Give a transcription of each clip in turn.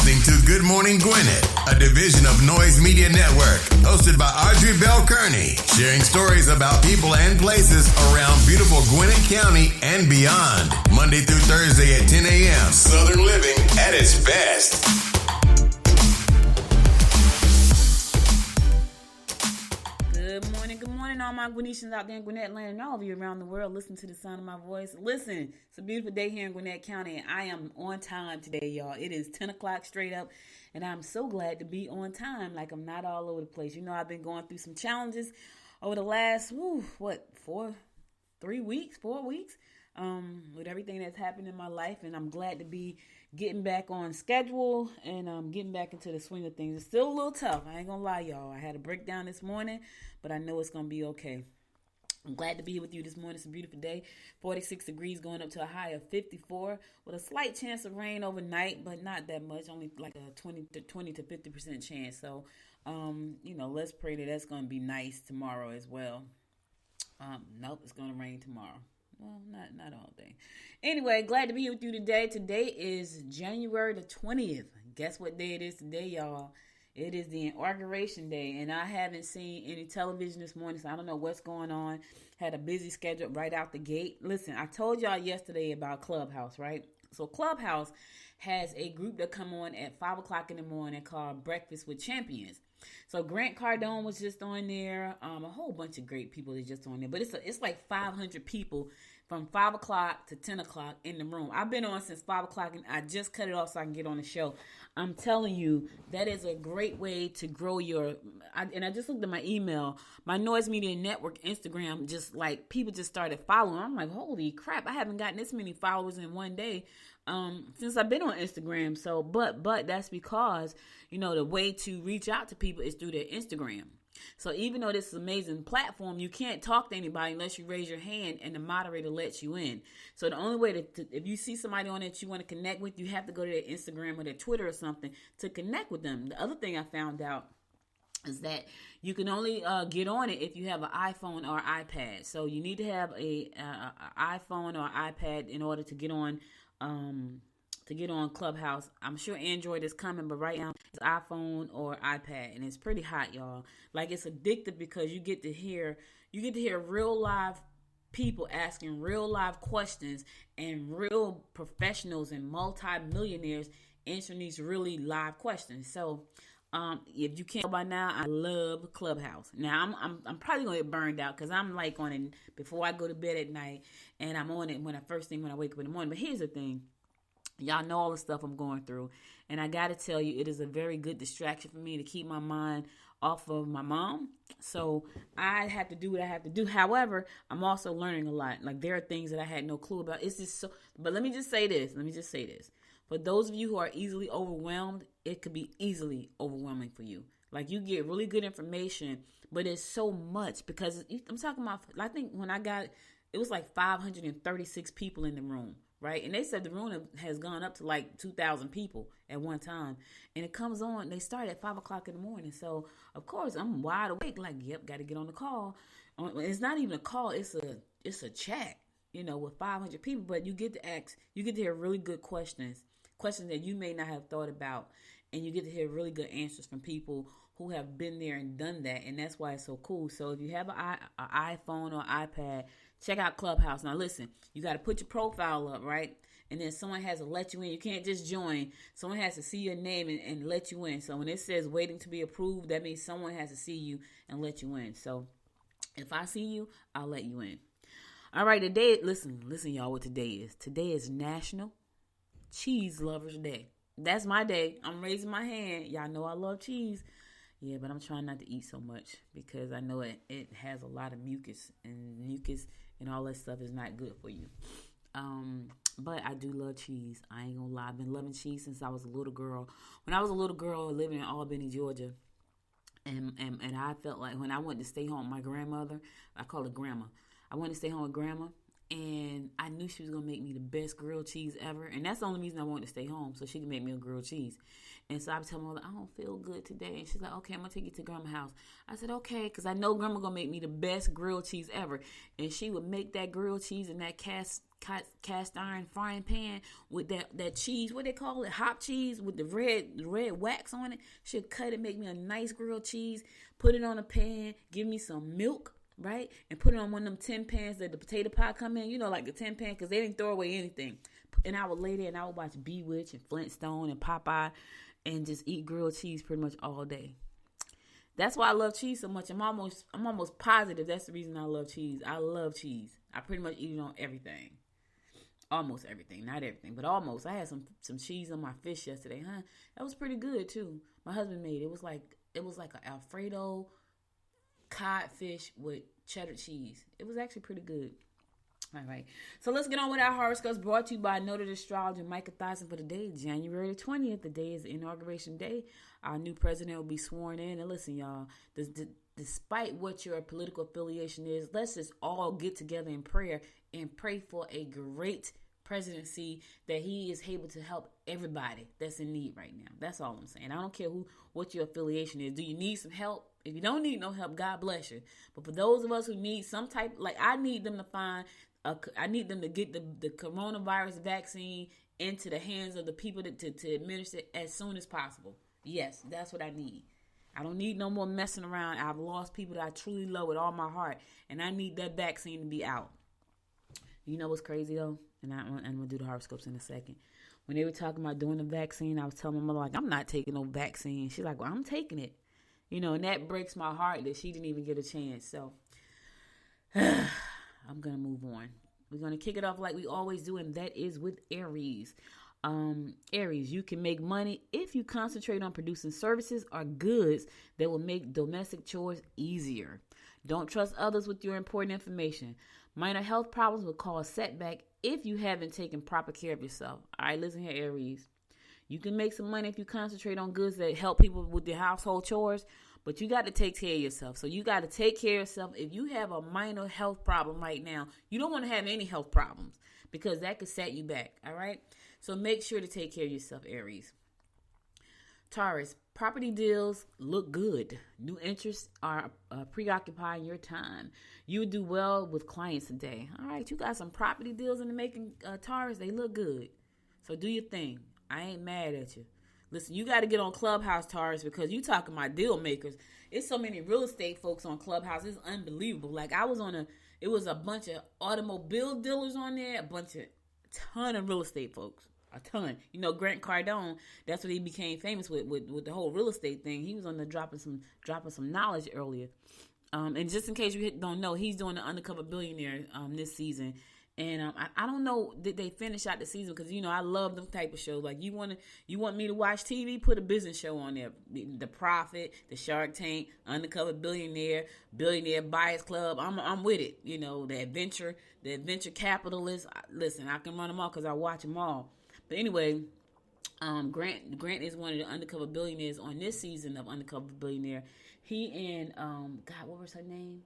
listening to Good Morning Gwinnett, a division of Noise Media Network, hosted by Audrey Bell Kearney, sharing stories about people and places around beautiful Gwinnett County and beyond. Monday through Thursday at 10 a.m. Southern living at its best. Good morning, all my Gwinnetians out there in Gwinnett land and all of you around the world. Listen to the sound of my voice. Listen, it's a beautiful day here in Gwinnett County, and I am on time today, y'all. It is 10 o'clock straight up, and I'm so glad to be on time, like I'm not all over the place. You know, I've been going through some challenges over the last, 4 weeks, with everything that's happened in my life, and I'm glad to be getting back on schedule and getting back into the swing of things. It's still a little tough. I ain't gonna lie, y'all. I had a breakdown this morning, but I know it's gonna be okay. I'm glad to be here with you this morning. It's a beautiful day. 46 degrees going up to a high of 54 with a slight chance of rain overnight, but not that much, only like a 20 to 50% chance. So, let's pray that that's going to be nice tomorrow as well. Nope, it's going to rain tomorrow. Well, not all day. Anyway, glad to be here with you today. Today is January the 20th. Guess what day it is today, y'all? It is the inauguration day, and I haven't seen any television this morning, so I don't know what's going on. Had a busy schedule right out the gate. Listen, I told y'all yesterday about Clubhouse, right? So Clubhouse has a group that come on at 5 o'clock in the morning called Breakfast with Champions. So Grant Cardone was just on there. A whole bunch of great people is just on there. But it's like 500 people from 5 o'clock to 10 o'clock in the room. I've been on since 5 o'clock, and I just cut it off so I can get on the show. I'm telling you, that is a great way to grow and I just looked at my email. My Noise Media Network Instagram, just like people just started following. I'm like, holy crap, I haven't gotten this many followers in one day since I've been on Instagram. So, but that's because, the way to reach out to people is through their Instagram. So even though this is an amazing platform, you can't talk to anybody unless you raise your hand and the moderator lets you in. So the only way if you see somebody on it you want to connect with, you have to go to their Instagram or their Twitter or something to connect with them. The other thing I found out is that you can only get on it if you have an iPhone or iPad. So you need to have a iPhone or iPad in order to get on Clubhouse. I'm sure Android is coming, but right now it's iPhone or iPad, and it's pretty hot, y'all. Like, it's addictive because you get to hear real live people asking real live questions and real professionals and multi-millionaires answering these really live questions. So if you can't by now, I love Clubhouse. Now I'm probably gonna get burned out because I'm like on it before I go to bed at night, and I'm on it when I wake up in the morning. But here's the thing. Y'all know all the stuff I'm going through. And I got to tell you, it is a very good distraction for me to keep my mind off of my mom. So I have to do what I have to do. However, I'm also learning a lot. Like, there are things that I had no clue about. It's just so, but let me just say this. For those of you who are easily overwhelmed, it could be easily overwhelming for you. Like, you get really good information, but it's so much because I'm talking about, I think when I got, it was like 536 people in the room. Right. And they said the room has gone up to like 2,000 people at one time. And it comes on. They start at 5 o'clock in the morning. So, of course, I'm wide awake. Like, yep, got to get on the call. It's not even a call. It's a chat, with 500 people. But you get to hear really good questions that you may not have thought about. And you get to hear really good answers from people who have been there and done that. And that's why it's so cool. So if you have an iPhone or iPad, check out Clubhouse. Now, listen, you got to put your profile up, right? And then someone has to let you in. You can't just join. Someone has to see your name and let you in. So when it says waiting to be approved, that means someone has to see you and let you in. So if I see you, I'll let you in. All right, today, listen, y'all, what today is. Today is National Cheese Lovers Day. That's my day. I'm raising my hand. Y'all know I love cheese. Yeah, but I'm trying not to eat so much because I know it has a lot of mucus and all that stuff is not good for you. But I do love cheese. I ain't gonna lie. I've been loving cheese since I was a little girl. When I was a little girl living in Albany, Georgia, and I felt like when I went to stay home with my grandmother, I call her grandma. I went to stay home with grandma, And I knew she was going to make me the best grilled cheese ever. And that's the only reason I wanted to stay home, so she could make me a grilled cheese. And so I was telling her, I don't feel good today. And she's like, okay, I'm going to take you to Grandma's house. I said, okay, because I know Grandma going to make me the best grilled cheese ever. And she would make that grilled cheese in that cast iron frying pan with that cheese, what they call it, hot cheese with the red wax on it. She'll cut it, make me a nice grilled cheese, put it on a pan, give me some milk, right? And put it on one of them tin pans that the potato pie come in, like the tin pan, because they didn't throw away anything. And I would lay there and I would watch Bewitched and Flintstone and Popeye and just eat grilled cheese pretty much all day. That's why I love cheese so much. I'm almost positive that's the reason I love cheese. I love cheese. I pretty much eat it on everything. Almost everything, not everything, but almost. I had some cheese on my fish yesterday, huh? That was pretty good too. My husband made it. It was like an Alfredo codfish with cheddar cheese. It was actually pretty good. All right, so let's get on with our horoscopes, brought to you by noted astrologer Micah Thyssen for the day, January the 20th. The day is inauguration day. Our new president will be sworn in. And listen, y'all, despite what your political affiliation is, let's just all get together in prayer and pray for a great presidency, that he is able to help everybody that's in need right now. That's all I'm saying. I don't care what your affiliation is. Do you need some help? If you don't need no help, God bless you. But for those of us who need some type, I need them to get the coronavirus vaccine into the hands of the people to administer it as soon as possible. Yes, that's what I need. I don't need no more messing around. I've lost people that I truly love with all my heart, and I need that vaccine to be out. You know what's crazy though? And I'm going to do the horoscopes in a second. When they were talking about doing the vaccine, I was telling my mother, I'm not taking no vaccine. She's like, well, I'm taking it. And that breaks my heart that she didn't even get a chance. So I'm going to move on. We're going to kick it off like we always do, and that is with Aries. Aries, you can make money if you concentrate on producing services or goods that will make domestic chores easier. Don't trust others with your important information. Minor health problems will cause setback if you haven't taken proper care of yourself. All right, listen here, Aries. You can make some money if you concentrate on goods that help people with their household chores, but you got to take care of yourself. So you got to take care of yourself. If you have a minor health problem right now, you don't want to have any health problems because that could set you back. All right. So make sure to take care of yourself, Aries. Taurus, property deals look good. New interests are preoccupying your time. You do well with clients today. All right, you got some property deals in the making, Taurus. They look good. So do your thing. I ain't mad at you. Listen, you got to get on Clubhouse, Taurus, because you talking about deal makers. It's so many real estate folks on Clubhouse. It's unbelievable. Like it was a bunch of automobile dealers on there, ton of real estate folks. A ton. Grant Cardone, that's what he became famous with the whole real estate thing. He was on there dropping some knowledge earlier. And just in case you don't know, he's doing the Undercover Billionaire this season. And I don't know, did they finish out the season? Because, I love them type of shows. Like, you want me to watch TV? Put a business show on there. The Profit, the Shark Tank, Undercover Billionaire, Billionaire Buyers Club. I'm with it. The adventure capitalist. Listen, I can run them all because I watch them all. But anyway, Grant is one of the Undercover Billionaires on this season of Undercover Billionaire. He and what was her name?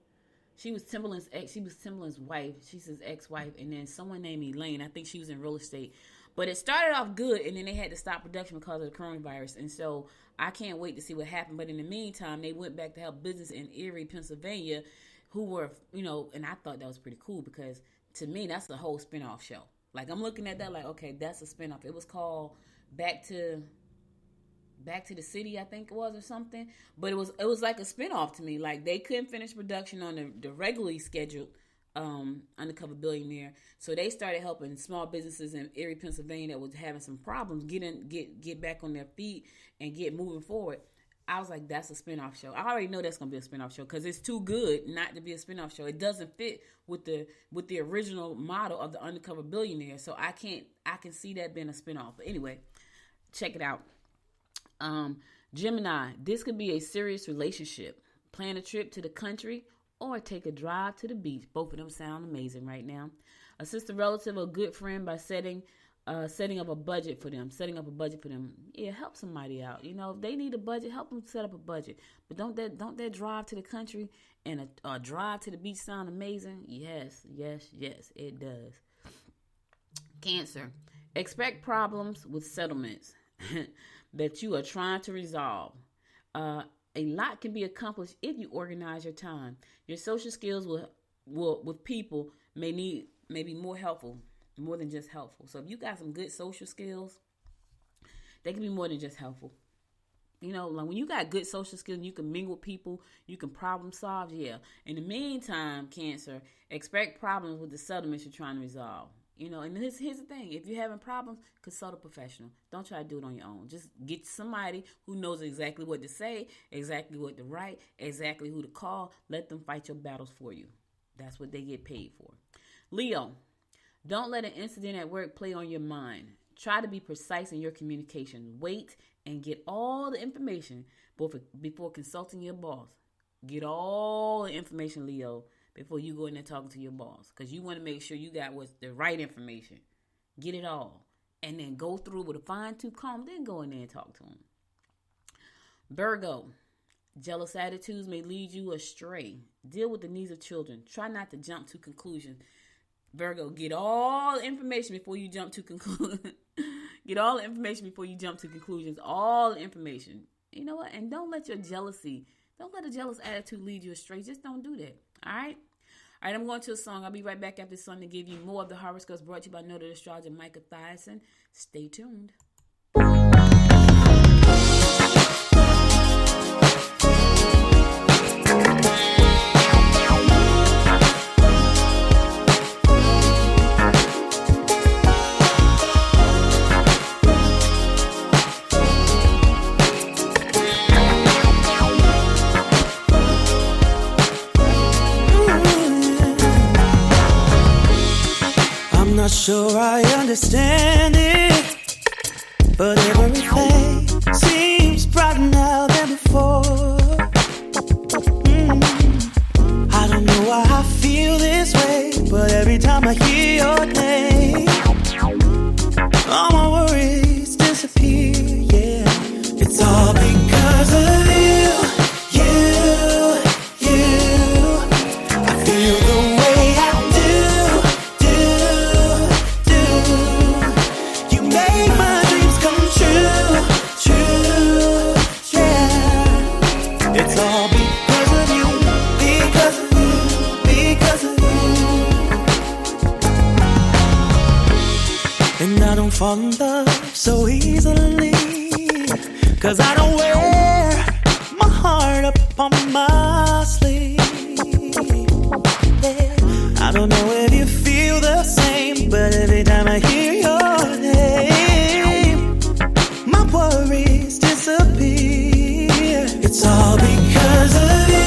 She was Timberland's ex. She was Timberland's wife. She's his ex-wife, and then someone named Elaine. I think she was in real estate. But it started off good, and then they had to stop production because of the coronavirus. And so I can't wait to see what happened. But in the meantime, they went back to help business in Erie, Pennsylvania, who were, and I thought that was pretty cool because to me that's a whole spinoff show. Like, I'm looking at that like, okay, that's a spinoff. It was called Back to the City, I think it was, or something. But it was like a spinoff to me. Like, they couldn't finish production on the regularly scheduled Undercover Billionaire. So they started helping small businesses in Erie, Pennsylvania that was having some problems get back on their feet and get moving forward. I was like, that's a spinoff show. I already know that's going to be a spinoff show because it's too good not to be a spinoff show. It doesn't fit with the original model of the Undercover Billionaire. So I can see that being a spinoff. But anyway, check it out. Gemini, this could be a serious relationship. Plan a trip to the country or take a drive to the beach. Both of them sound amazing right now. Assist a relative or good friend by setting setting up a budget for them. Yeah, help somebody out. If they need a budget, help them set up a budget. But don't that drive to the country and a drive to the beach sound amazing? Yes, it does. Cancer. Expect problems with settlements that you are trying to resolve. A lot can be accomplished if you organize your time. Your social skills will with people may be more helpful, more than just helpful. So if you got some good social skills, they can be more than just helpful. Like when you got good social skills, you can mingle with people, you can problem solve. Yeah. In the meantime, Cancer, expect problems with the settlements you're trying to resolve. And here's the thing. If you're having problems, consult a professional. Don't try to do it on your own. Just get somebody who knows exactly what to say, exactly what to write, exactly who to call. Let them fight your battles for you. That's what they get paid for. Leo, don't let an incident at work play on your mind. Try to be precise in your communication. Wait and get all the information before consulting your boss. Get all the information, Leo, before you go in there talking to your boss. Because you want to make sure you got what's the right information. Get it all. And then go through with a fine-tooth comb. Then go in there and talk to them. Virgo, jealous attitudes may lead you astray. Deal with the needs of children. Try not to jump to conclusions. Virgo, get all the information before you jump to conclusions. Get all the information before you jump to conclusions. All the information. You know what? And don't let a jealous attitude lead you astray. Just don't do that. All right? All right, I'm going to a song. I'll be right back after this song to give you more of the horoscopes brought to you by noted astrologer Micah Thiason. Stay tuned. Not sure I understand it, but everything seems brighter now than before. I don't know why I feel this way, but every time I hear your name, all my worries disappear. Yeah, it's all because of you. I feel the way I do. Fall in love so easily, 'cause I don't wear my heart up on my sleeve. Yeah. I don't know if you feel the same, but every time I hear your name, my worries disappear. It's all because of you.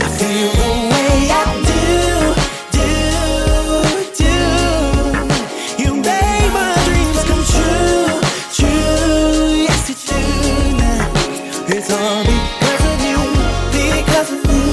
I feel the way I do. It's all because of you, because of you,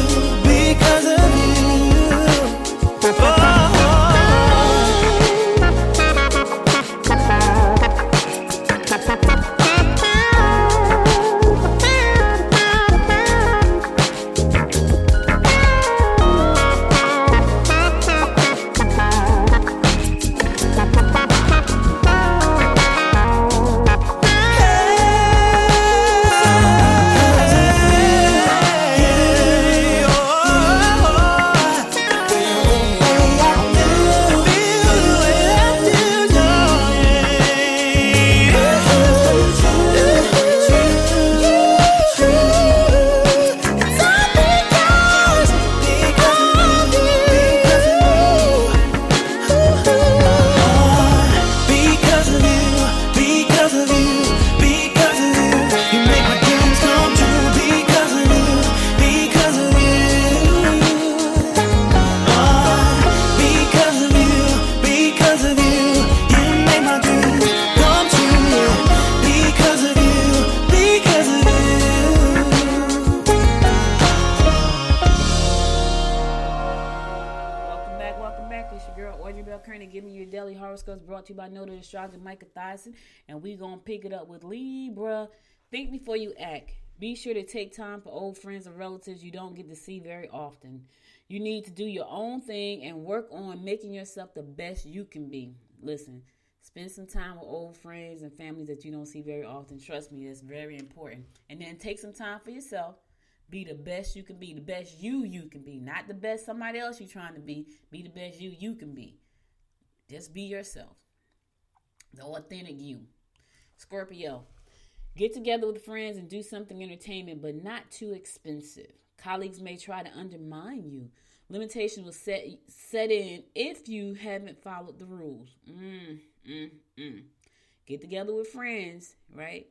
Audrey Bell Kearney, giving you your daily horoscopes brought to you by noted astrologer Micah Thyssen. And we going to pick it up with Libra. Think before you act. Be sure to take time for old friends and relatives you don't get to see very often. You need to do your own thing and work on making yourself the best you can be. Listen, spend some time with old friends and families that you don't see very often. Trust me, that's very important. And then take some time for yourself. Be the best you can be. The best you can be. Not the best somebody else you're trying to be. Be the best you can be. Just be yourself. The authentic you. Scorpio. Get together with friends and do something entertainment, but not too expensive. Colleagues may try to undermine you. Limitations will set in if you haven't followed the rules. Get together with friends, right?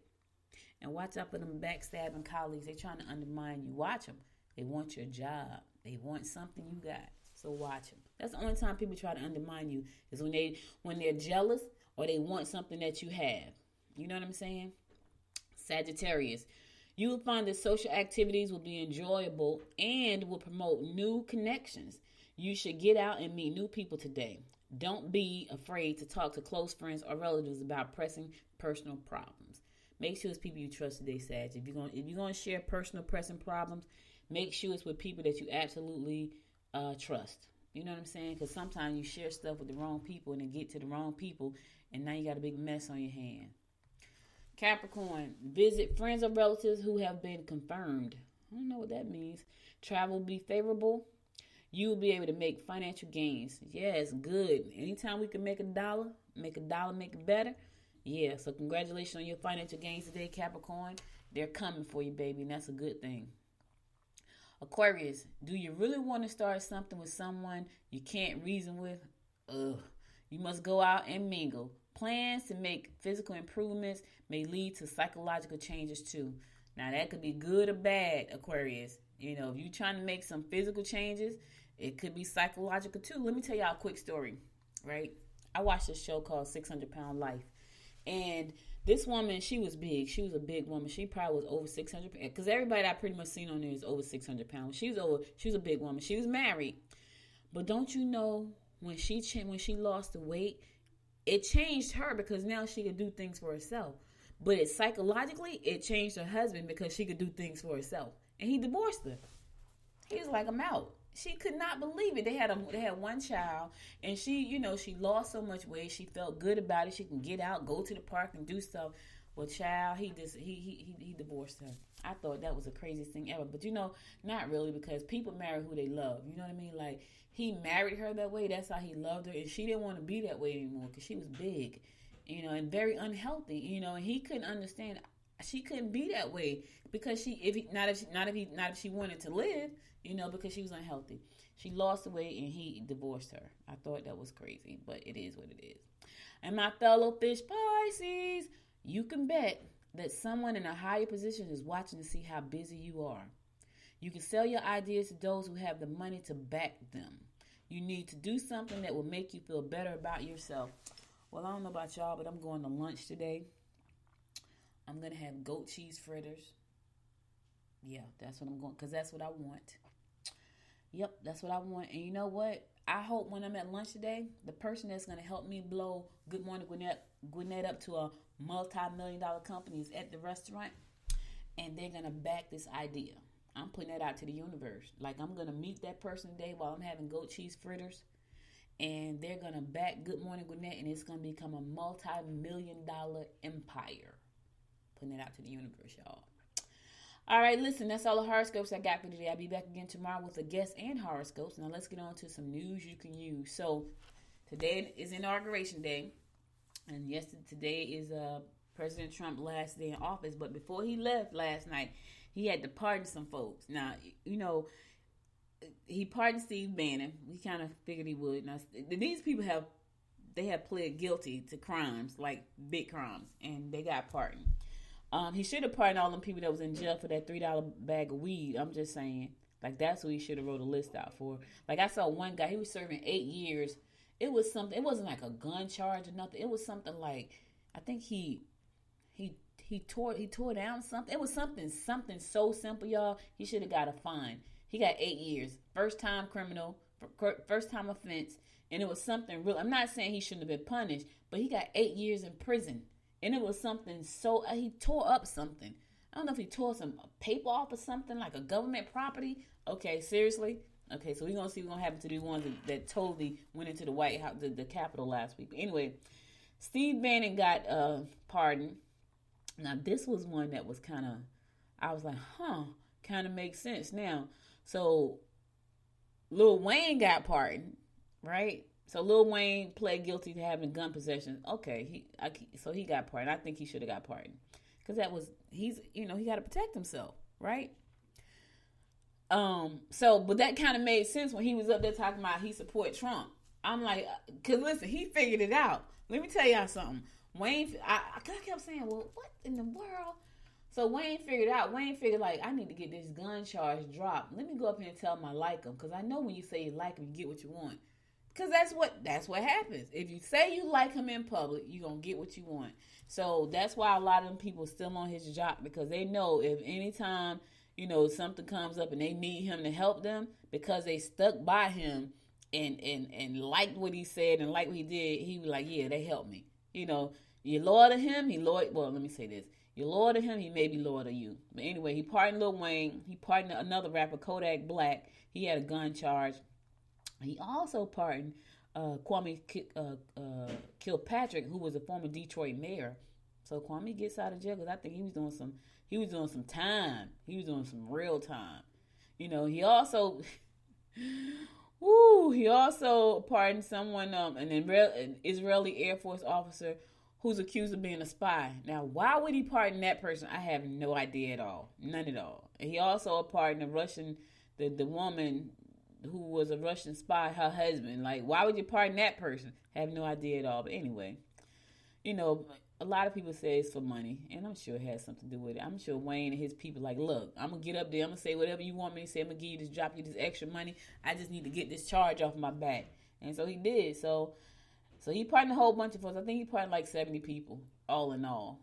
And watch out for them backstabbing colleagues. They trying to undermine you. Watch them. They want your job. They want something you got. So watch them. That's the only time people try to undermine you is when they're jealous or they want something that you have. You know what I'm saying? Sagittarius. You will find that social activities will be enjoyable and will promote new connections. You should get out and meet new people today. Don't be afraid to talk to close friends or relatives about pressing personal problems. Make sure it's people you trust today, Sag. If you're gonna share personal pressing problems, make sure it's with people that you absolutely trust. You know what I'm saying? Because sometimes you share stuff with the wrong people and it get to the wrong people, and now you got a big mess on your hand. Capricorn, visit friends or relatives who have been confirmed. I don't know what that means. Travel will be favorable. You will be able to make financial gains. Yes, good. Anytime we can make a dollar, make it better. Yeah, so congratulations on your financial gains today, Capricorn. They're coming for you, baby, and that's a good thing. Aquarius, do you really want to start something with someone you can't reason with? You must go out and mingle. Plans to make physical improvements may lead to psychological changes too. Now that could be good or bad, Aquarius. You know, if you're trying to make some physical changes, it could be psychological too. Let me tell y'all a quick story, right? I watched this show called 600 Pound Life. And this woman, she was big. She was a big woman. She probably was over 600 pounds. Because everybody I pretty much seen on there is over 600 pounds. She was a big woman. She was married. But don't you know, when she lost the weight, it changed her because now she could do things for herself. But psychologically, it changed her husband because she could do things for herself. And he divorced her. He was like, I'm out. She could not believe it. They had one child, and she lost so much weight. She felt good about it. She can get out, go to the park, and do stuff. Well, child, he divorced her. I thought that was the craziest thing ever. But not really, because people marry who they love. You know what I mean? Like, he married her that way. That's how he loved her, and she didn't want to be that way anymore because she was big, and very unhealthy. And he couldn't understand. She couldn't be that way because if she wanted to live, because she was unhealthy. She lost the weight and he divorced her. I thought that was crazy, but it is what it is. And my fellow fish Pisces, you can bet that someone in a higher position is watching to see how busy you are. You can sell your ideas to those who have the money to back them. You need to do something that will make you feel better about yourself. Well, I don't know about y'all, but I'm going to lunch today. I'm going to have goat cheese fritters. Yeah, that's what I'm going, because that's what I want. Yep, that's what I want. And you know what? I hope when I'm at lunch today, the person that's going to help me blow Good Morning Gwinnett up to a multi-million-dollar company is at the restaurant, and they're going to back this idea. I'm putting that out to the universe. Like, I'm going to meet that person today while I'm having goat cheese fritters, and they're going to back Good Morning Gwinnett, and it's going to become a multi-million-dollar empire. Putting it out to the universe, y'all. All right, listen, that's all the horoscopes I got for today. I'll be back again tomorrow with a guest and horoscopes. Now let's get on to some news you can use. So today is Inauguration Day, and today is President Trump's last day in office. But before he left last night, he had to pardon some folks. Now, he pardoned Steve Bannon. We kind of figured he would. Now, these people have pled guilty to crimes, like big crimes, and they got pardoned. He should have pardoned all them people that was in jail for that $3 bag of weed. I'm just saying. Like, that's who he should have wrote a list out for. Like, I saw one guy, he was serving 8 years. It was something, it wasn't like a gun charge or nothing. It was something like, I think he tore down something. It was something so simple, y'all. He should have got a fine. He got 8 years. First time criminal, first time offense, And it was something real. I'm not saying he shouldn't have been punished, but he got 8 years in prison. And it was something so, he tore up something. I don't know if he tore some paper off or something, like a government property. Okay, seriously? Okay, so we're going to see what's going to happen to the ones that totally went into the White House, the Capitol last week. But anyway, Steve Bannon got pardoned. Now, this was one that was kind of, I was like, kind of makes sense now. So, Lil Wayne got pardoned, right? So, Lil Wayne pled guilty to having gun possession. Okay, so he got pardoned. I think he should have got pardoned. Because he got to protect himself, right? But that kind of made sense when he was up there talking about he support Trump. I'm like, because listen, he figured it out. Let me tell y'all something. Wayne, I kept saying, well, what in the world? So Wayne figured like, I need to get this gun charge dropped. Let me go up here and tell him I like him. Because I know when you say you like him, you get what you want. Because that's what happens. If you say you like him in public, you're going to get what you want. So that's why a lot of them people still on his job, because they know if anytime, something comes up and they need him to help them, because they stuck by him and liked what he said and liked what he did, he was like, yeah, they helped me. You loyal to him, well, let me say this. You're loyal to him, he may be loyal to you. But anyway, he pardoned Lil Wayne. He pardoned another rapper, Kodak Black. He had a gun charge. He also pardoned Kwame Kilpatrick, who was a former Detroit mayor. So Kwame gets out of jail because I think he was doing some time. He was doing some real time. He also pardoned someone, an Israeli Air Force officer who's accused of being a spy. Now, why would he pardon that person? I have no idea at all. None at all. And he also pardoned the woman who was a Russian spy, her husband. Like, why would you pardon that person? Have no idea at all. But anyway, a lot of people say it's for money, and I'm sure it has something to do with it. I'm sure Wayne and his people like, look, I'm going to get up there. I'm going to say whatever you want me to say. I'm going to drop you this extra money. I just need to get this charge off my back. And so he did. So he pardoned a whole bunch of folks. I think he pardoned like 70 people, all in all.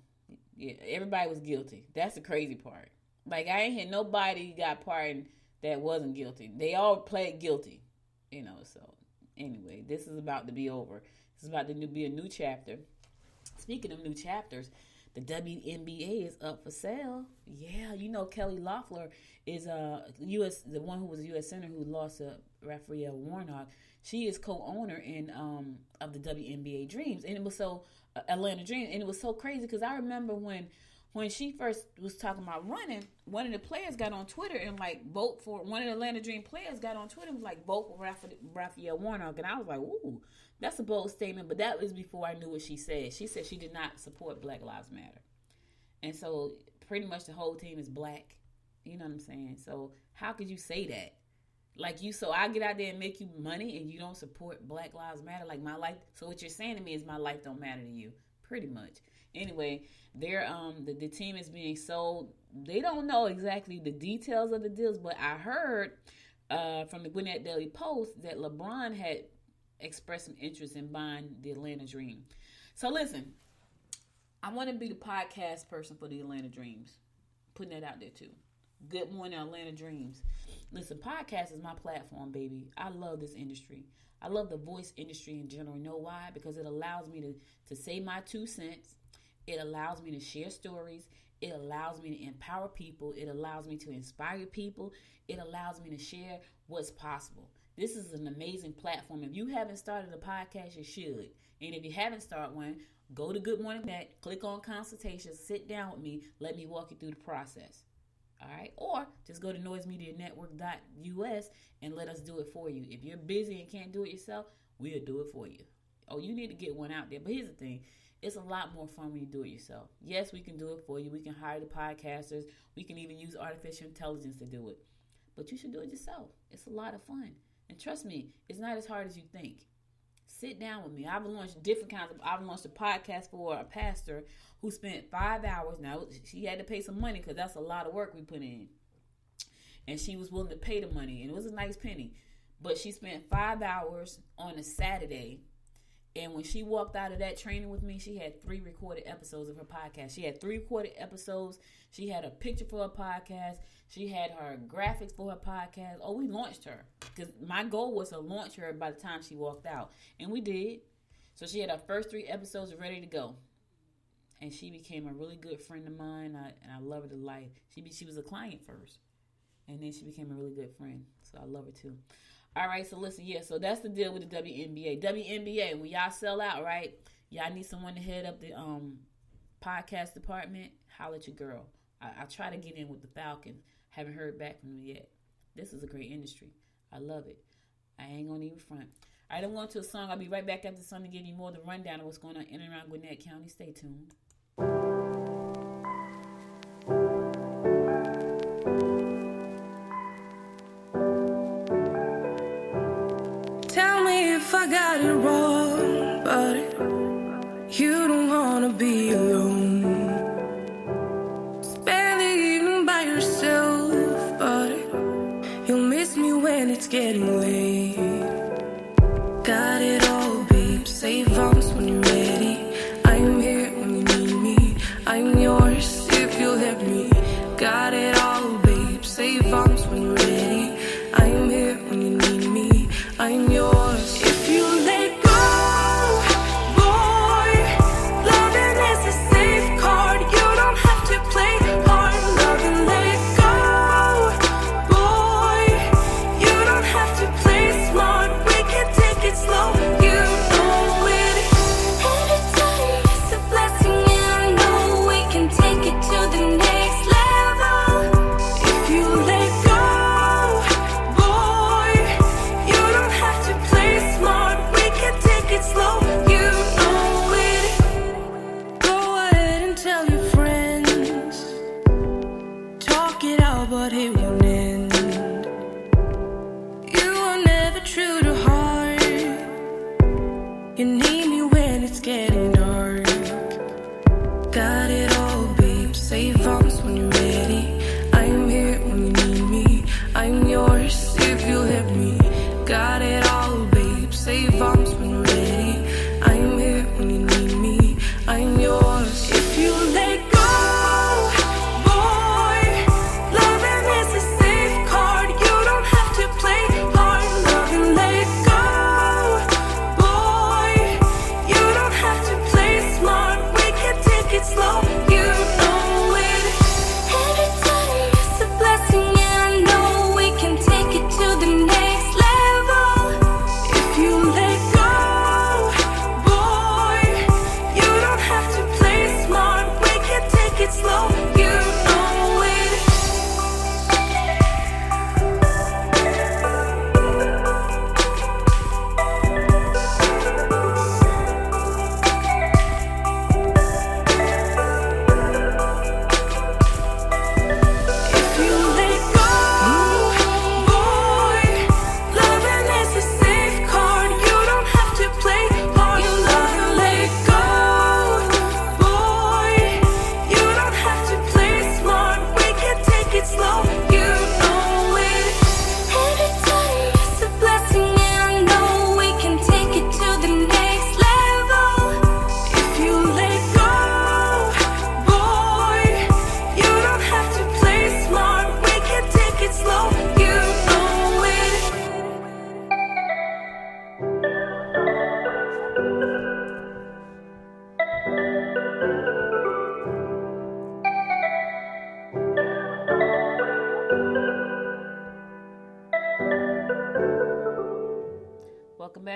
Yeah, everybody was guilty. That's the crazy part. Like, I ain't hear nobody got pardoned that wasn't guilty. They all pled guilty, so anyway, this is about to be over. This is about to be a new chapter. Speaking of new chapters, the WNBA is up for sale. Yeah, Kelly Loeffler is the one who was a U.S. Senator who lost to Raphael Warnock. She is co-owner of the WNBA Dreams, and it was so Atlanta Dreams, and it was so crazy because I remember when she first was talking about running, one of the players got on Twitter and vote for one of the Atlanta Dream players got on Twitter and was vote for Raphael Warnock, and I was like, ooh, that's a bold statement. But that was before I knew what she said. She said she did not support Black Lives Matter, and so pretty much the whole team is black. You know what I'm saying? So how could you say that? So I get out there and make you money and you don't support Black Lives Matter, like my life. So what you're saying to me is my life don't matter to you, pretty much. Anyway, they're the team is being sold. They don't know exactly the details of the deals, but I heard from the Gwinnett Daily Post that LeBron had expressed some interest in buying the Atlanta Dream. So listen, I want to be the podcast person for the Atlanta Dreams. Putting that out there too. Good morning, Atlanta Dreams. Listen, podcast is my platform, baby. I love this industry. I love the voice industry in general. You know why? Because it allows me to say my 2 cents. It allows me to share stories. It allows me to empower people. It allows me to inspire people. It allows me to share what's possible. This is an amazing platform. If you haven't started a podcast, you should. And if you haven't started one, go to Good Morning Net, click on consultations, sit down with me, let me walk you through the process. All right? Or just go to noisemedianetwork.us and let us do it for you. If you're busy and can't do it yourself, we'll do it for you. Oh, you need to get one out there. But here's the thing. It's a lot more fun when you do it yourself. Yes, we can do it for you. We can hire the podcasters. We can even use artificial intelligence to do it. But you should do it yourself. It's a lot of fun. And trust me, it's not as hard as you think. Sit down with me. I've launched a podcast for a pastor who spent 5 hours. Now, she had to pay some money because that's a lot of work we put in. And she was willing to pay the money. And it was a nice penny. But she spent 5 hours on a Saturday And when she walked out of that training with me, she had 3 recorded episodes of her podcast. She had 3 recorded episodes. She had a picture for her podcast. She had her graphics for her podcast. Oh, we launched her. Because my goal was to launch her by the time she walked out. And we did. So she had her first 3 episodes ready to go. And she became a really good friend of mine. And I love her to life. She was a client first. And then she became a really good friend. So I love her too. All right, so listen, so that's the deal with the WNBA. WNBA, when y'all sell out, right, y'all need someone to head up the podcast department, holler at your girl. I try to get in with the Falcons. Haven't heard back from them yet. This is a great industry. I love it. I ain't going to even front. All right, I'm going to a song. I'll be right back after the song to give you more of the rundown of what's going on in and around Gwinnett County. Stay tuned. Tell me if I got it wrong, but you don't wanna be alone. Spend the evening by yourself, but you'll miss me when it's getting late. Got it all, babe, save arms when you're ready. I'm here when you need me, I'm yours if you'll let me. Got it all, babe, save arms when you're ready. I'm here when you need me, I'm yours. If you let go, boy, loving is a safe card. You don't have to play hard. Love and let go, boy. You don't have to play smart. We can take it slow. You know it. Every time it's a blessing, and I know we can take it to the next level. If you let go, boy, you don't have to play smart. We can take it slow. You know it. Go ahead and tell your friends. Talk it out, but it won't end. You are never true to heart. You need me when it's getting dark. Got it all, babe, save arms when you're ready. I'm here when you need me, I'm yours if you'll let me. Got it all, babe, save arms when you're ready. I'm here when you need me, I'm yours. If you let go, boy, loving is a safe card. You don't have to play hard. Love and let go, boy. You don't have to play smart. We can take it slow. You know it. Every time it's a blessing, and I know we can take it to the next level. If you let go, boy, you don't have to play smart. We can take it slow. You know it. If you let go, boy, loving is a safe card. You don't have to play hard. You love and let go, boy. You don't have to play smart. We can take it slow. You know it. Every time it's a blessing, and I know we can take it to the next level. If you let go, boy, you don't have to play smart. We can take it slow. You know it.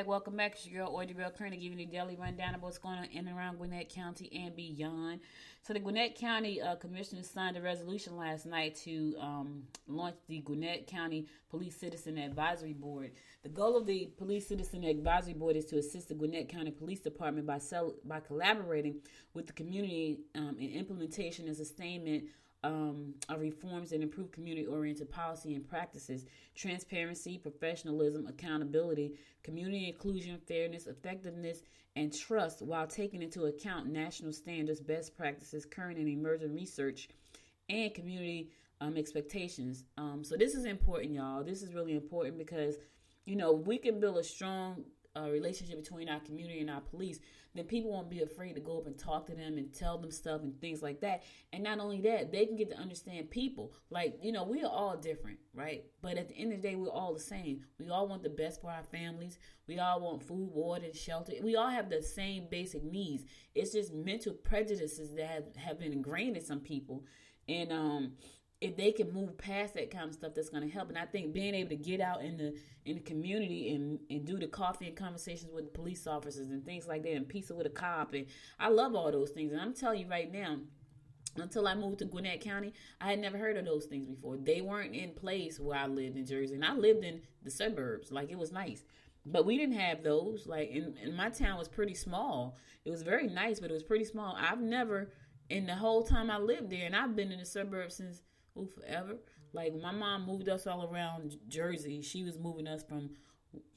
Welcome back. It's your girl, Audrey Bell Kearney, giving you the daily rundown of what's going on in and around Gwinnett County and beyond. So the Gwinnett County Commissioner signed a resolution last night to launch the Gwinnett County Police Citizen Advisory Board. The goal of the Police Citizen Advisory Board is to assist the Gwinnett County Police Department by collaborating with the community in implementation and sustainment of reforms that improve community-oriented policy and practices, transparency, professionalism, accountability, community inclusion, fairness, effectiveness, and trust, while taking into account national standards, best practices, current and emerging research, and community expectations. So this is important, y'all. This is really important because, we can build a strong relationship between our community and our police, then people won't be afraid to go up and talk to them and tell them stuff and things like that. And not only that, they can get to understand people. Like, we are all different, right? But at the end of the day, we're all the same. We all want the best for our families. We all want food, water, and shelter. We all have the same basic needs. It's just mental prejudices that have been ingrained in some people. And if they can move past that kind of stuff, that's going to help. And I think being able to get out in the community and do the coffee and conversations with the police officers and things like that, and pizza with a cop, and I love all those things. And I'm telling you right now, until I moved to Gwinnett County, I had never heard of those things before. They weren't in place where I lived in Jersey, and I lived in the suburbs. Like, it was nice. But we didn't have those. Like, and my town was pretty small. It was very nice, but it was pretty small. I've never, in the whole time I lived there, and I've been in the suburbs since forever. Like, my mom moved us all around Jersey. She was moving us from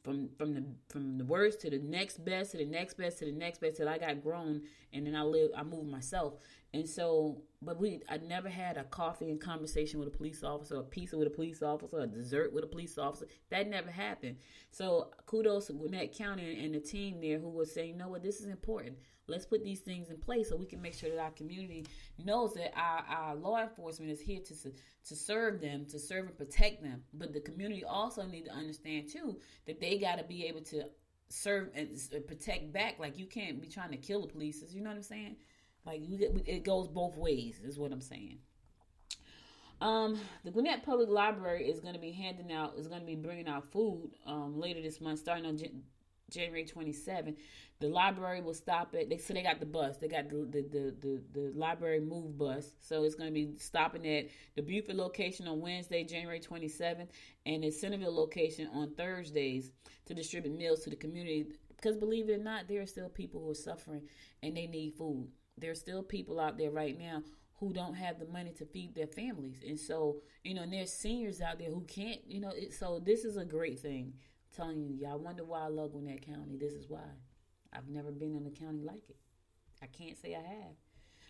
the worst to the next best, to the next best, to the next best, till I got grown, and then I moved myself. And so, but I never had a coffee and conversation with a police officer, a pizza with a police officer, a dessert with a police officer. That never happened. So kudos to Gwinnett County and the team there who was saying, you know what, this is important. Let's put these things in place so we can make sure that our community knows that our law enforcement is here to serve them, to serve and protect them. But the community also need to understand, too, that they got to be able to serve and protect back. Like, you can't be trying to kill the police. You know what I'm saying? Like, it goes both ways is what I'm saying. The Gwinnett Public Library is going to be bringing out food later this month, starting on January 27th. The library will stop at, they got the bus. They got the library move bus. So it's going to be stopping at the Buford location on Wednesday, January 27th, and the Centerville location on Thursdays to distribute meals to the community. Because believe it or not, there are still people who are suffering and they need food. There's still people out there right now who don't have the money to feed their families. And so, and there's seniors out there who can't, so this is a great thing. I'm telling you, y'all wonder why I love Gwinnett County. This is why. I've never been in a county like it. I can't say I have.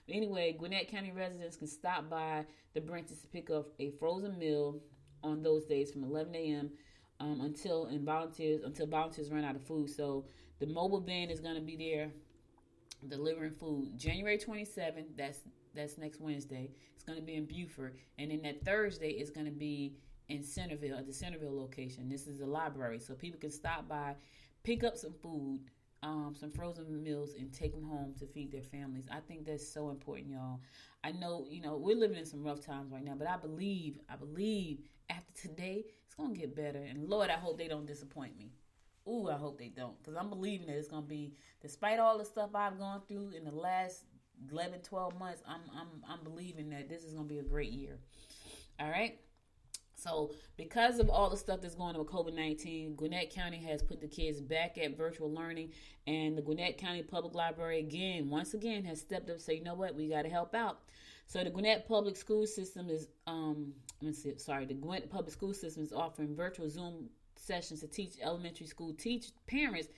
But anyway, Gwinnett County residents can stop by the branches to pick up a frozen meal on those days from 11 a.m. Until volunteers run out of food. So the mobile van is going to be there delivering food. January 27th, that's next Wednesday. It's going to be in Buford. And then that Thursday is going to be in Centerville, at the Centerville location. This is the library. So people can stop by, pick up some food, some frozen meals, and take them home to feed their families. I think that's so important, y'all. I know, we're living in some rough times right now, but I believe after today, it's going to get better. And Lord, I hope they don't disappoint me. Ooh, I hope they don't, because I'm believing that it's going to be, despite all the stuff I've gone through in the last 11, 12 months, I'm believing that this is going to be a great year. All right? So because of all the stuff that's going on with COVID-19, Gwinnett County has put the kids back at virtual learning, and the Gwinnett County Public Library once again has stepped up and said, you know what, we got to help out. So the Gwinnett Public School System is, the Gwinnett Public School System is offering virtual Zoom sessions to teach elementary school parents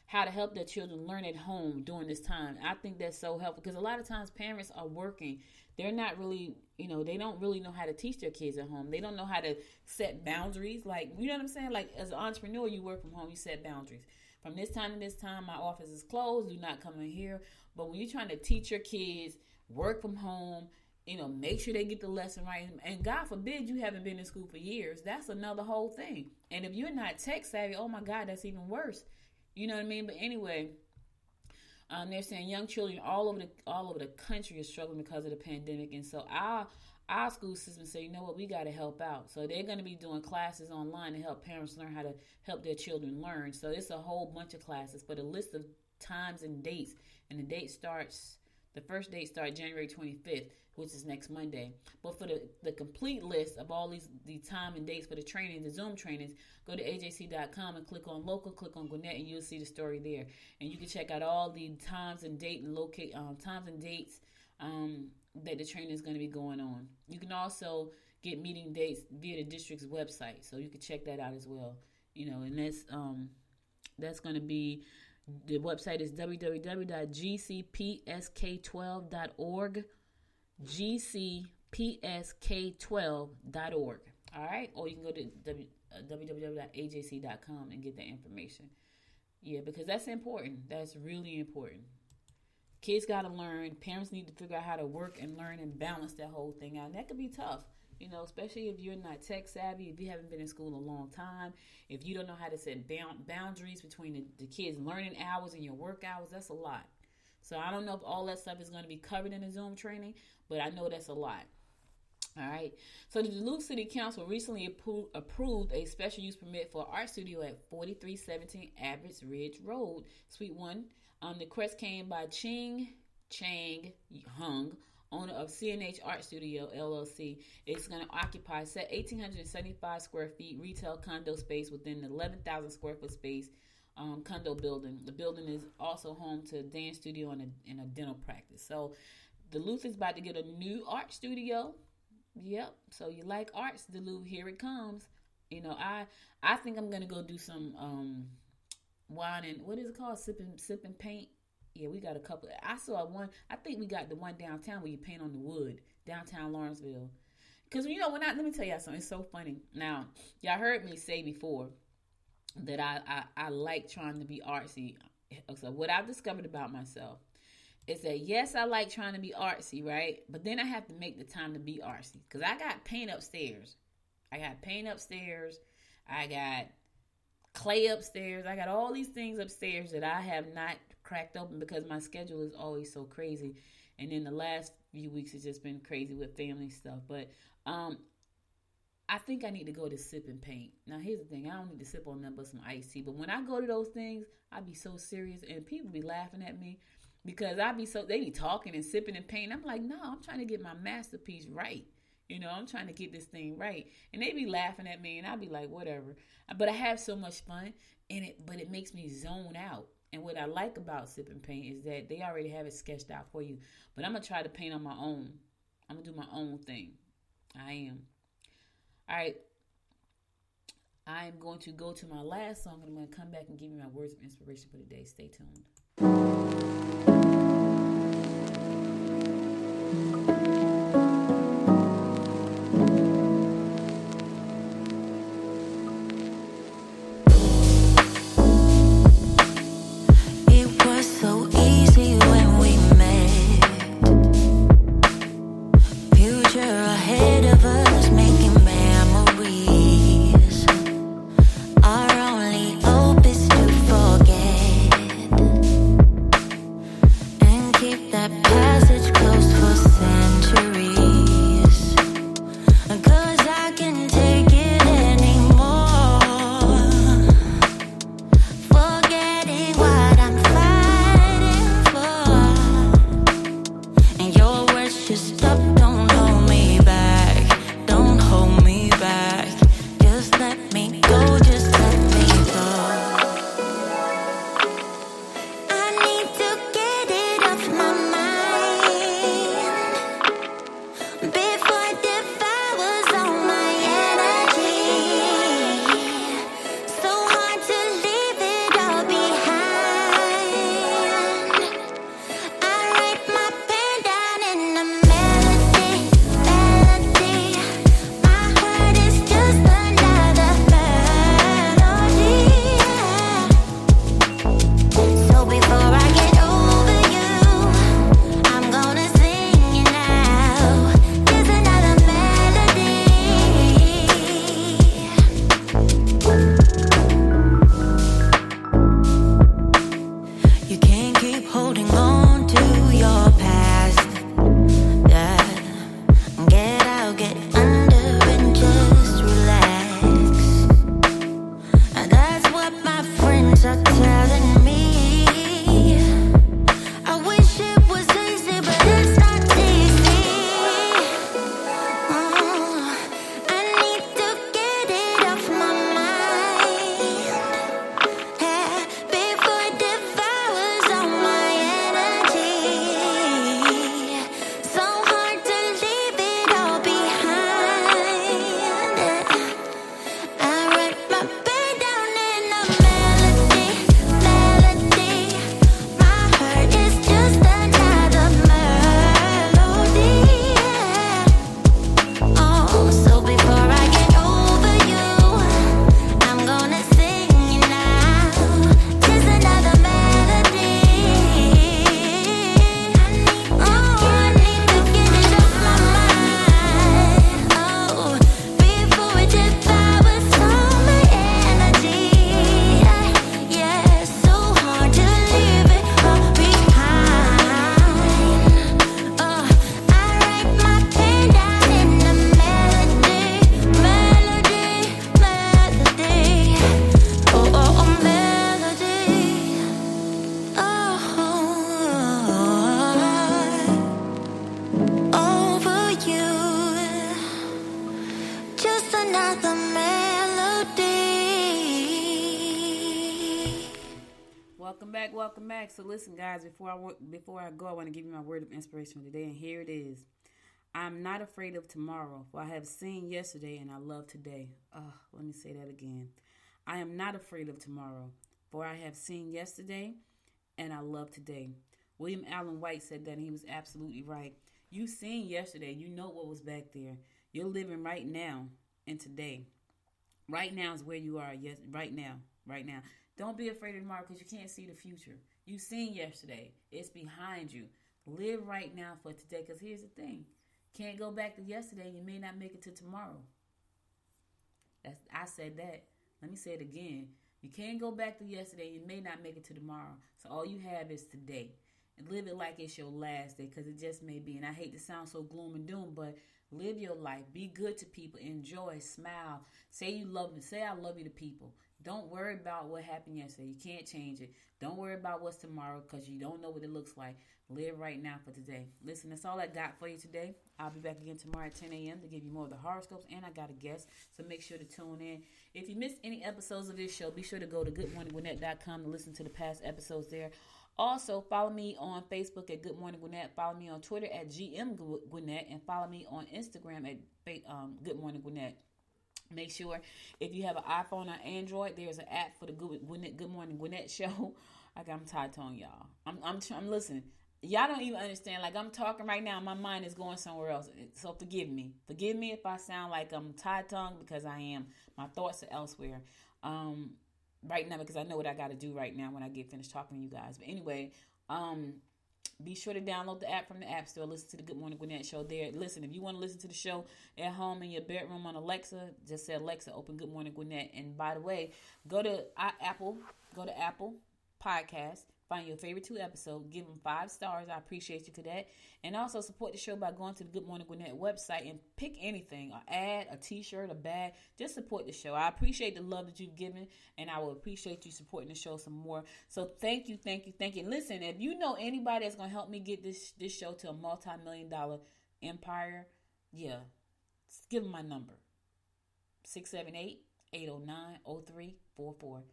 how to help their children learn at home during this time. I think that's so helpful because a lot of times parents are working. They're not really, they don't really know how to teach their kids at home. They don't know how to set boundaries. Like, you know what I'm saying? Like, as an entrepreneur, you work from home, you set boundaries. From this time to this time, my office is closed. Do not come in here. But when you're trying to teach your kids, work from home, make sure they get the lesson right. And God forbid you haven't been in school for years. That's another whole thing. And if you're not tech savvy, oh my God, that's even worse. You know what I mean? But anyway, they're saying young children all over the country are struggling because of the pandemic. And so our school system say, you know what, we got to help out. So they're going to be doing classes online to help parents learn how to help their children learn. So it's a whole bunch of classes, but a list of times and dates. And the first date starts January 25th, which is next Monday. But for the complete list of all the time and dates for the training, the Zoom trainings, go to ajc.com and click on local, click on Gwinnett, and you'll see the story there. And you can check out all the times and dates that the training is going to be going on. You can also get meeting dates via the district's website, so you can check that out as well. And that's going to be. The website is www.gcpsk12.org, gcpsk12.org. All right? Or you can go to www.ajc.com and get that information. Yeah, because that's important. That's really important. Kids got to learn. Parents need to figure out how to work and learn and balance that whole thing out. And that could be tough, especially if you're not tech savvy, if you haven't been in school a long time, if you don't know how to set boundaries between the kids' learning hours and your work hours. That's a lot. So I don't know if all that stuff is going to be covered in the Zoom training, but I know that's a lot. All right. So the Duluth City Council recently approved a special use permit for an art studio at 4317 Abbott's Ridge Road, Suite 1. The request came by Chang Hung, owner of CNH Art Studio, LLC. It's going to occupy 1,875 square feet retail condo space within the 11,000 square foot space condo building. The building is also home to a dance studio and a dental practice. So Duluth is about to get a new art studio. Yep. So you like arts, Duluth, here it comes. I think I'm going to go do some wine and what is it called? Sip and paint. Yeah, we got a couple. I saw one. I think we got the one downtown where you paint on the wood, downtown Lawrenceville. Because let me tell y'all something. It's so funny. Now, y'all heard me say before that I like trying to be artsy. So what I've discovered about myself is that yes, I like trying to be artsy, right? But then I have to make the time to be artsy because I got paint upstairs. I got clay upstairs. I got all these things upstairs that I have not cracked open because my schedule is always so crazy. And in the last few weeks, it's just been crazy with family stuff. But I think I need to go to sip and paint. Now, here's the thing. I don't need to sip on nothing but some iced tea. But when I go to those things, I be so serious. And people be laughing at me because they be talking and sipping and painting. I'm like, no, I'm trying to get my masterpiece right. I'm trying to get this thing right. And they be laughing at me, and I be like, whatever. But I have so much fun in it, but it makes me zone out. And what I like about Sip and Paint is that they already have it sketched out for you. But I'm going to try to paint on my own. I'm going to do my own thing. I am. All right. I'm going to go to my last song, and I'm going to come back and give you my words of inspiration for the day. Stay tuned. back. So listen, guys, before I go, I want to give you my word of inspiration for today, and here it is. I'm not afraid of tomorrow, for I have seen yesterday and I love today. Let me say that again. I am not afraid of tomorrow, for I have seen yesterday and I love today. William Allen White said that, and he was absolutely right. You seen yesterday, you know what was back there. You're living right now and today. Right now is where you are. Yes, right now. Don't be afraid of tomorrow because you can't see the future. You seen yesterday. It's behind you. Live right now for today, because here's the thing. Can't go back to yesterday. You may not make it to tomorrow. I said that. Let me say it again. You can't go back to yesterday. You may not make it to tomorrow. So all you have is today. And live it like it's your last day, because it just may be. And I hate to sound so gloom and doom, but live your life. Be good to people. Enjoy. Smile. Say you love them. Say I love you to people. Don't worry about what happened yesterday. You can't change it. Don't worry about what's tomorrow, because you don't know what it looks like. Live right now for today. Listen, that's all I got for you today. I'll be back again tomorrow at 10 a.m. to give you more of the horoscopes, and I got a guest, so make sure to tune in. If you missed any episodes of this show, be sure to go to goodmorninggwinnett.com to listen to the past episodes there. Also, follow me on Facebook at Good Morning Gwinnett. Follow me on Twitter at GM Gwinnett, and follow me on Instagram at Good Morning Gwinnett. Make sure if you have an iPhone or Android, there's an app for the Good Morning Gwinnett show. I'm tired tongue, y'all. I'm listening. Y'all don't even understand. Like, I'm talking right now, my mind is going somewhere else. So forgive me. Forgive me if I sound like I'm tired tongue, because I am. My thoughts are elsewhere right now, because I know what I got to do right now when I get finished talking to you guys. But anyway, be sure to download the app from the App Store. Listen to the Good Morning Gwinnett show there. Listen, if you want to listen to the show at home in your bedroom on Alexa, just say, Alexa, open Good Morning Gwinnett. And by the way, go to Apple Podcast. Find your favorite 2 episodes. Give them 5 stars. I appreciate you for that. And also support the show by going to the Good Morning Gwinnett website and pick anything, an ad, a t-shirt, a bag. Just support the show. I appreciate the love that you've given, and I will appreciate you supporting the show some more. So thank you. And listen, if you know anybody that's going to help me get this show to a multi-million-dollar empire, give them my number. 678-809-0344.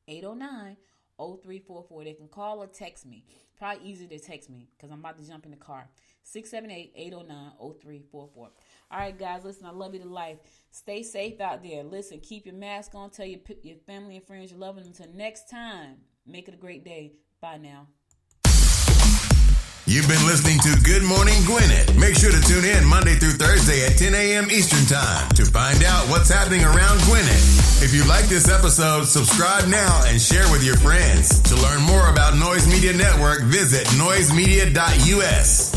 678-809-0344. They can call or text me. Probably easier to text me, because I'm about to jump in the car. 678-809-0344. All right, guys, listen, I love you to life. Stay safe out there. Listen, keep your mask on. Tell your family and friends you love them. Until next time, make it a great day. Bye now. You've been listening to Good Morning Gwinnett. Make sure to tune in Monday through Thursday at 10 a.m. Eastern Time to find out what's happening around Gwinnett. If you like this episode, subscribe now and share with your friends. To learn more about Noise Media Network, visit noisemedia.us.